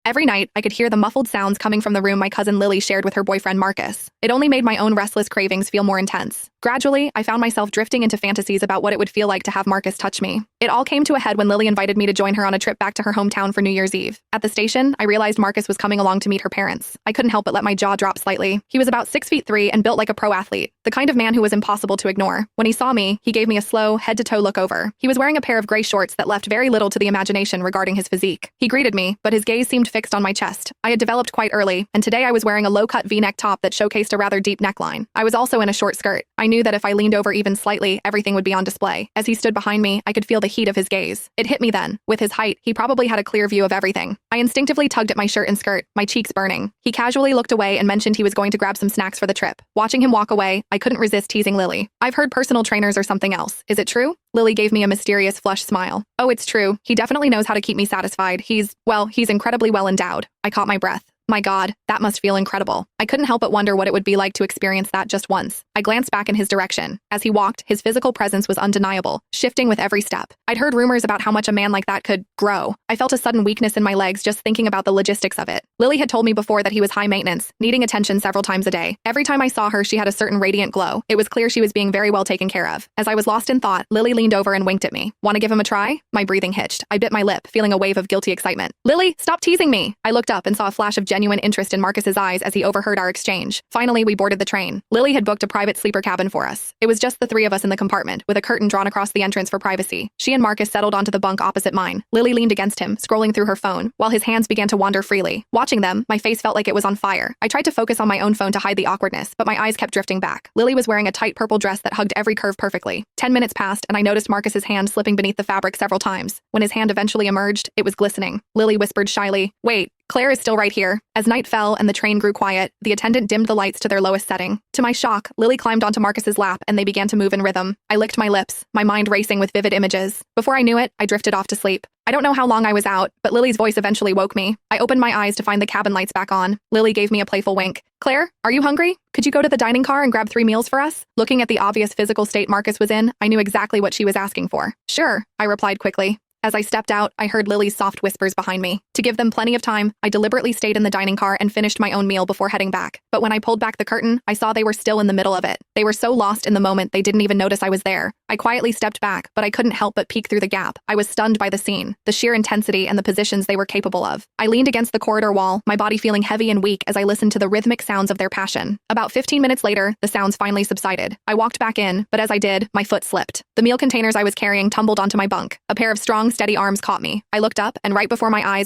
Every night, I could hear the muffled sounds coming from the room my cousin Lily shared with her boyfriend Marcus. It only made my own restless cravings feel more intense. Gradually, I found myself drifting into fantasies about what it would feel like to have Marcus touch me. It all came to a head when Lily invited me to join her on a trip back to her hometown for New Year's Eve. At the station, I realized Marcus was coming along to meet her parents. I couldn't help but let my jaw drop slightly. He was about 6'3" and built like a pro athlete, the kind of man who was impossible to ignore. When he saw me, he gave me a slow, head-to-toe look over. He was wearing a pair of gray shorts that left very little to the imagination regarding his physique. He greeted me, but his gaze seemed fixed on my chest. I had developed quite early, and today I was wearing a low-cut V-neck top that showcased a rather deep neckline. I was also in a short skirt. I knew that if I leaned over even slightly, everything would be on display. As he stood behind me, I could feel the heat of his gaze. It hit me then. With his height, he probably had a clear view of everything. I instinctively tugged at my shirt and skirt, my cheeks burning. He casually looked away and mentioned he was going to grab some snacks for the trip. Watching him walk away, I couldn't resist teasing Lily. "I've heard personal trainers or something else. Is it true?" Lily gave me a mysterious flushed smile. "Oh, it's true. He definitely knows how to keep me satisfied. He's incredibly well endowed." I caught my breath. My God, that must feel incredible. I couldn't help but wonder what it would be like to experience that just once. I glanced back in his direction. As he walked, his physical presence was undeniable, shifting with every step. I'd heard rumors about how much a man like that could grow. I felt a sudden weakness in my legs just thinking about the logistics of it. Lily had told me before that he was high maintenance, needing attention several times a day. Every time I saw her, she had a certain radiant glow. It was clear she was being very well taken care of. As I was lost in thought, Lily leaned over and winked at me. "Want to give him a try?" My breathing hitched. I bit my lip, feeling a wave of guilty excitement. "Lily, stop teasing me!" I looked up and saw a flash of genuine interest in Marcus's eyes as he overheard our exchange. Finally, we boarded the train. Lily had booked a private sleeper cabin for us. It was just the three of us in the compartment, with a curtain drawn across the entrance for privacy. She and Marcus settled onto the bunk opposite mine. Lily leaned against him, scrolling through her phone, while his hands began to wander freely. Watching them, my face felt like it was on fire. I tried to focus on my own phone to hide the awkwardness, but my eyes kept drifting back. Lily was wearing a tight purple dress that hugged every curve perfectly. 10 minutes passed, and I noticed Marcus's hand slipping beneath the fabric several times. When his hand eventually emerged, it was glistening. Lily whispered shyly, "Wait, Claire is still right here." As night fell and the train grew quiet, the attendant dimmed the lights to their lowest setting. To my shock, Lily climbed onto Marcus's lap and they began to move in rhythm. I licked my lips, my mind racing with vivid images. Before I knew it, I drifted off to sleep. I don't know how long I was out, but Lily's voice eventually woke me. I opened my eyes to find the cabin lights back on. Lily gave me a playful wink. "Claire, are you hungry? Could you go to the dining car and grab 3 meals for us?" Looking at the obvious physical state Marcus was in, I knew exactly what she was asking for. "Sure," I replied quickly. As I stepped out, I heard Lily's soft whispers behind me. To give them plenty of time, I deliberately stayed in the dining car and finished my own meal before heading back. But when I pulled back the curtain, I saw they were still in the middle of it. They were so lost in the moment they didn't even notice I was there. I quietly stepped back, but I couldn't help but peek through the gap. I was stunned by the scene, the sheer intensity and the positions they were capable of. I leaned against the corridor wall, my body feeling heavy and weak as I listened to the rhythmic sounds of their passion. About 15 minutes later, the sounds finally subsided. I walked back in, but as I did, my foot slipped. The meal containers I was carrying tumbled onto my bunk. A pair of strong, steady arms caught me. I looked up, and right before my eyes